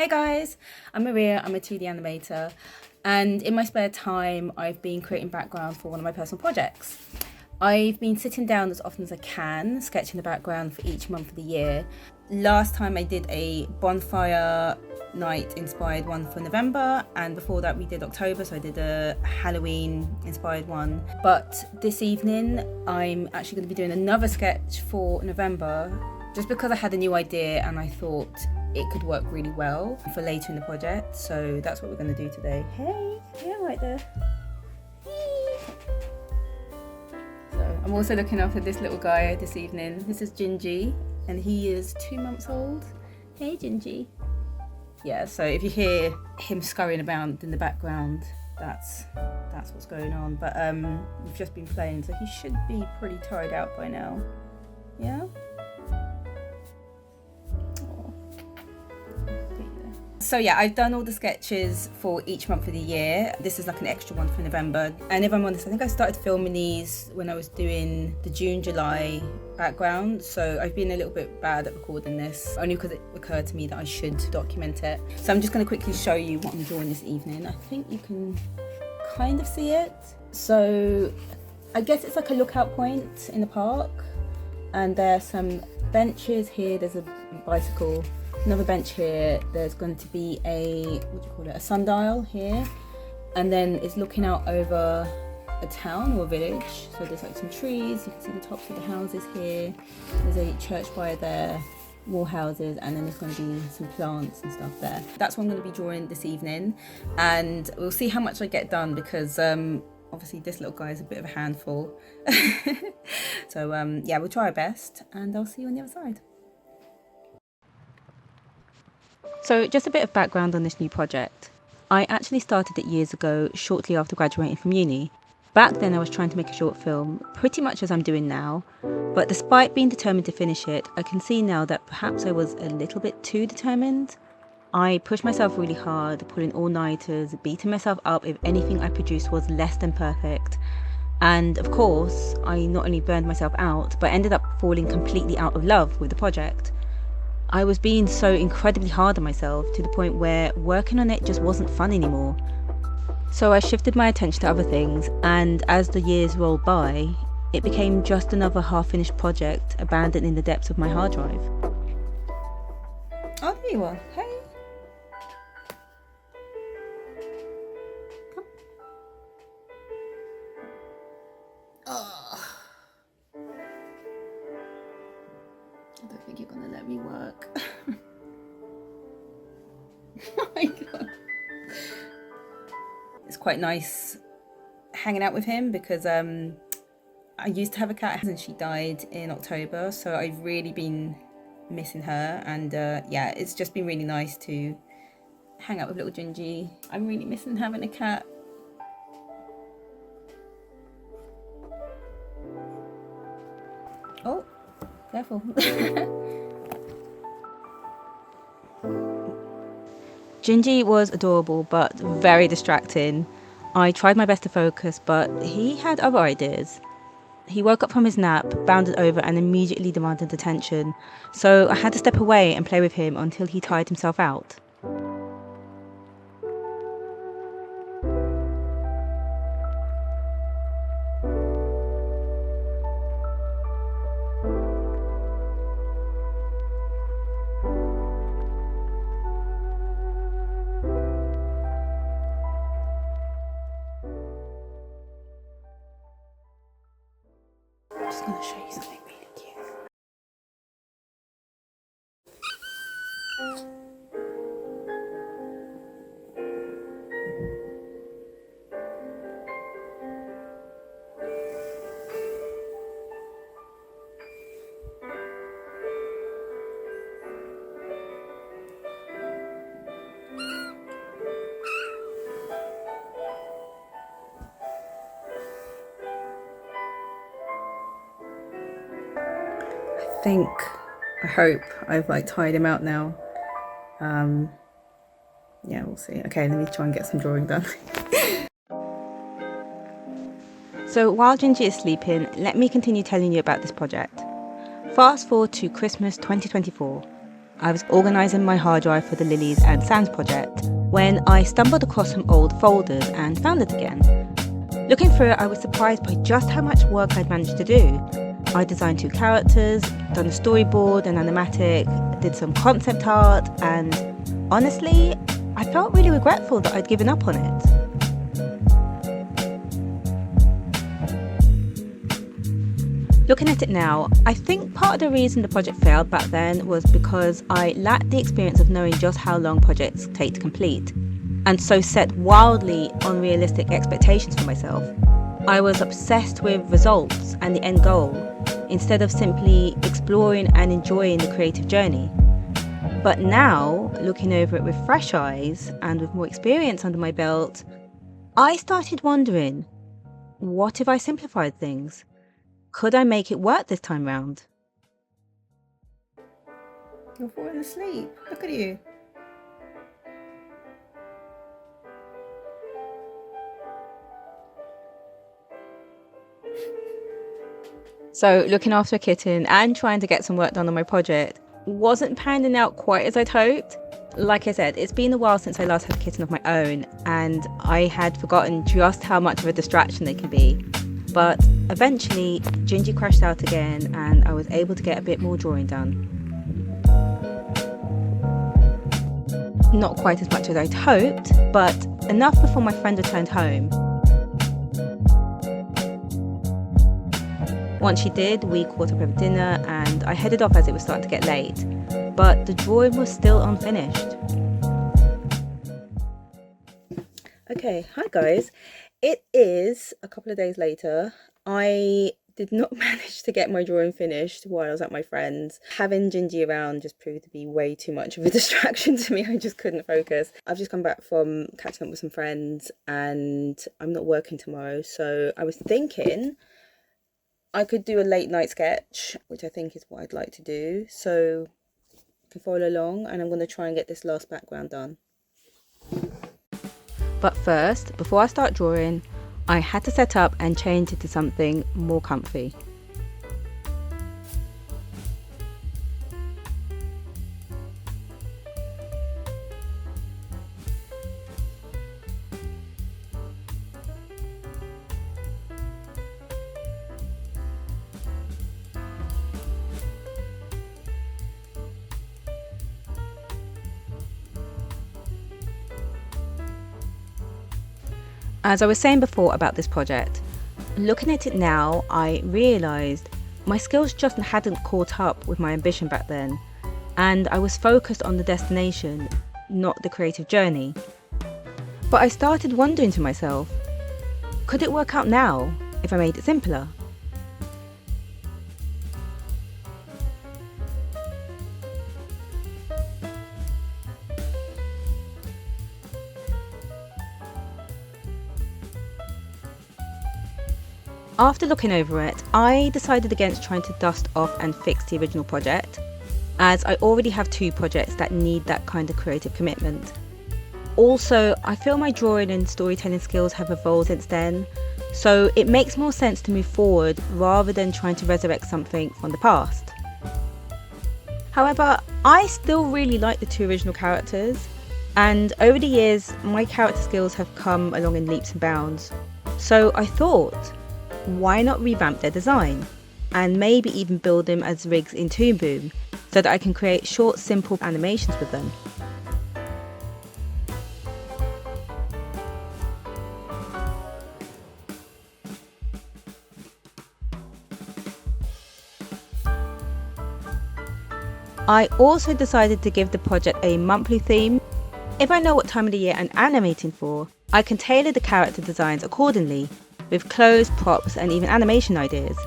Hey guys, I'm Maria, I'm a 2D animator, and in my spare time I've been creating background for one of my personal projects. I've been sitting down as often as I can, sketching the background for each month of the year. Last time I did a bonfire night inspired one for November, and before that we did October, so I did a Halloween inspired one. But this evening I'm actually going to be doing another sketch for November, just because I had a new idea and I thought it could work really well for later in the project. So that's what we're going to do today. Hey, yeah, right there. So I'm also looking after this little guy this evening. This is Jinji, and he is 2 months old. Hey, Jinji. Yeah, so if you hear him scurrying about in the background, that's what's going on. But we've just been playing, so he should be pretty tired out by now. Yeah. So yeah, I've done all the sketches for each month of the year. This is like an extra one for November. And if I'm honest, I think I started filming these when I was doing the June, July background. So I've been a little bit bad at recording this, only because it occurred to me that I should document it. So I'm just gonna quickly show you what I'm drawing this evening. I think you can kind of see it. So I guess it's like a lookout point in the park. And there's some benches here, there's a bicycle. Another bench here, there's going to be a sundial here, and then it's looking out over a town or a village. So there's like some trees, you can see the tops of the houses here, there's a church by there, more houses, and then there's going to be some plants and stuff there. That's what I'm going to be drawing this evening, and we'll see how much I get done, because obviously this little guy is a bit of a handful. So yeah, we'll try our best, and I'll see you on the other side. So just a bit of background on this new project. I actually started it years ago, shortly after graduating from uni. Back then I was trying to make a short film, pretty much as I'm doing now, but despite being determined to finish it, I can see now that perhaps I was a little bit too determined. I pushed myself really hard, pulling all-nighters, beating myself up if anything I produced was less than perfect. And of course, I not only burned myself out, but ended up falling completely out of love with the project. I was being so incredibly hard on myself to the point where working on it just wasn't fun anymore. So I shifted my attention to other things, and as the years rolled by, it became just another half-finished project abandoned in the depths of my hard drive. Oh, there you are. Hey. Come. Oh. I don't think you're gonna let me work. Oh my god. It's quite nice hanging out with him, because I used to have a cat and she died in October, so I've really been missing her, and yeah, it's just been really nice to hang out with little Jinji. I'm really missing having a cat. Oh, careful. Jinji was adorable but very distracting. I tried my best to focus, but he had other ideas. He woke up from his nap, bounded over and immediately demanded attention, so I had to step away and play with him until he tired himself out. I'm just gonna show you something really cute. I hope I've like tired him out now. Yeah, we'll see. Okay, let me try and get some drawing done. So while Jinji is sleeping, let me continue telling you about this project. Fast forward to Christmas 2024. I was organising my hard drive for the Lilies and Sands project when I stumbled across some old folders and found it again. Looking through it, I was surprised by just how much work I'd managed to do. I designed 2 characters, done a storyboard, an animatic, did some concept art, and honestly, I felt really regretful that I'd given up on it. Looking at it now, I think part of the reason the project failed back then was because I lacked the experience of knowing just how long projects take to complete, and so set wildly unrealistic expectations for myself. I was obsessed with results and the end goal, instead of simply exploring and enjoying the creative journey. But now, looking over it with fresh eyes and with more experience under my belt, I started wondering, what if I simplified things? Could I make it work this time round? You're falling asleep. Look at you. So looking after a kitten and trying to get some work done on my project wasn't panning out quite as I'd hoped. Like I said, it's been a while since I last had a kitten of my own, and I had forgotten just how much of a distraction they can be. But eventually, Jinji crashed out again, and I was able to get a bit more drawing done. Not quite as much as I'd hoped, but enough before my friend returned home. Once she did, we caught up over dinner and I headed off as it was starting to get late. But the drawing was still unfinished. Okay, hi guys. It is a couple of days later. I did not manage to get my drawing finished while I was at my friend's. Having Jinji around just proved to be way too much of a distraction to me. I just couldn't focus. I've just come back from catching up with some friends and I'm not working tomorrow. So I was thinking I could do a late night sketch, which I think is what I'd like to do. So you can follow along and I'm going to try and get this last background done. But first, before I start drawing, I had to set up and change it to something more comfy. As I was saying before about this project, looking at it now, I realised my skills just hadn't caught up with my ambition back then, and I was focused on the destination, not the creative journey. But I started wondering to myself, could it work out now if I made it simpler? After looking over it, I decided against trying to dust off and fix the original project, as I already have 2 projects that need that kind of creative commitment. Also, I feel my drawing and storytelling skills have evolved since then, so it makes more sense to move forward rather than trying to resurrect something from the past. However, I still really like the 2 original characters, and over the years, my character skills have come along in leaps and bounds. So I thought, why not revamp their design and maybe even build them as rigs in Toon Boom so that I can create short, simple animations with them. I also decided to give the project a monthly theme. If I know what time of the year I'm animating for, I can tailor the character designs accordingly, with clothes, props and even animation ideas.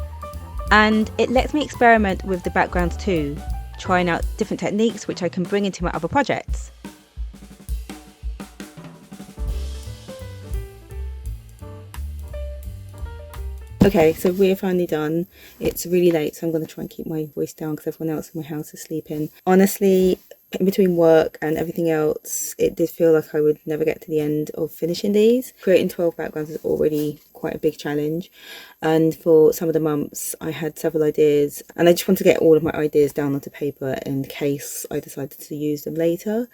And it lets me experiment with the backgrounds too, trying out different techniques which I can bring into my other projects. Okay, so we're finally done. It's really late, so I'm going to try and keep my voice down because everyone else in my house is sleeping. Honestly, in between work and everything else, it did feel like I would never get to the end of finishing these. Creating 12 backgrounds is already quite a big challenge, and for some of the months I had several ideas, and I just want to get all of my ideas down onto paper in case I decided to use them later.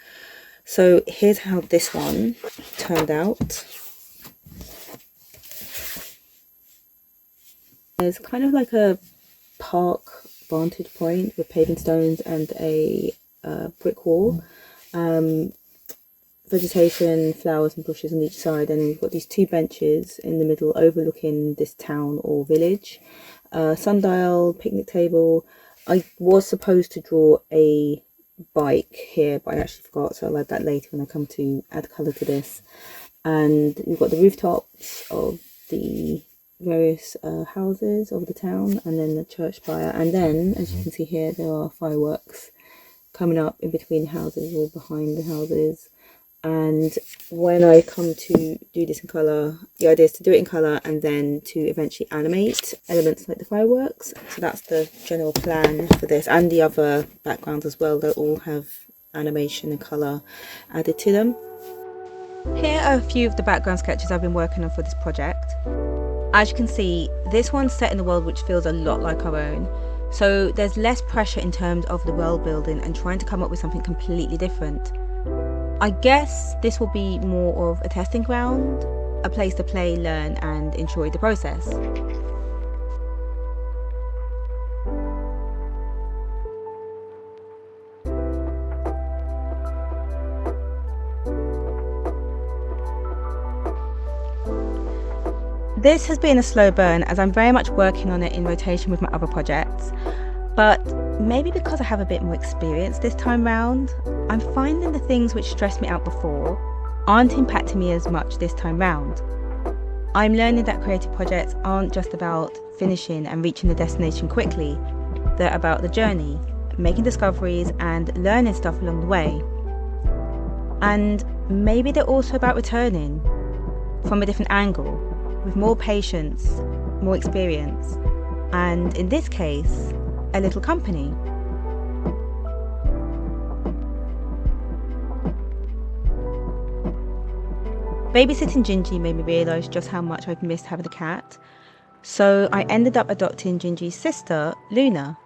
So here's how this one turned out. There's kind of like a park vantage point with paving stones and a brick wall, vegetation, flowers and bushes on each side, and we've got these 2 benches in the middle overlooking this town or village. Sundial, picnic table. I was supposed to draw a bike here, but I actually forgot, so I'll add that later when I come to add colour to this. And we've got the rooftops of the various houses of the town, and then the church spire, and then as you can see here there are fireworks coming up in between the houses or behind the houses. And when I come to do this in colour, the idea is to do it in colour and then to eventually animate elements like the fireworks. So that's the general plan for this, and the other backgrounds as well, they'll all have animation and colour added to them. Here are a few of the background sketches I've been working on for this project. As you can see, this one's set in a world which feels a lot like our own, so there's less pressure in terms of the world building and trying to come up with something completely different. I guess this will be more of a testing ground, a place to play, learn and enjoy the process. This has been a slow burn as I'm very much working on it in rotation with my other projects, but maybe because I have a bit more experience this time round, I'm finding the things which stressed me out before aren't impacting me as much this time round. I'm learning that creative projects aren't just about finishing and reaching the destination quickly, they're about the journey, making discoveries and learning stuff along the way. And maybe they're also about returning from a different angle, with more patience, more experience, and in this case, a little company. Babysitting Jinji made me realise just how much I've missed having a cat, so I ended up adopting Jinji's sister, Luna.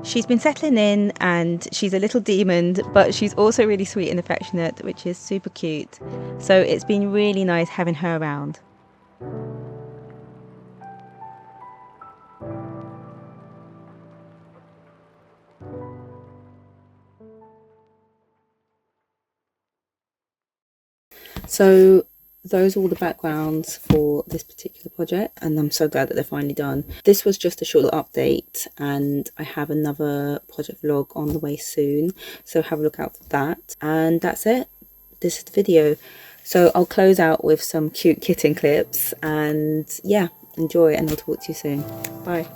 She's been settling in and she's a little demon, but she's also really sweet and affectionate, which is super cute, so it's been really nice having her around. So those are all the backgrounds for this particular project, and I'm so glad that they're finally done. This was just a short little update, and I have another project vlog on the way soon, so have a look out for that. And that's it, this is the video. So I'll close out with some cute kitten clips, and yeah, enjoy, and I'll talk to you soon. Bye.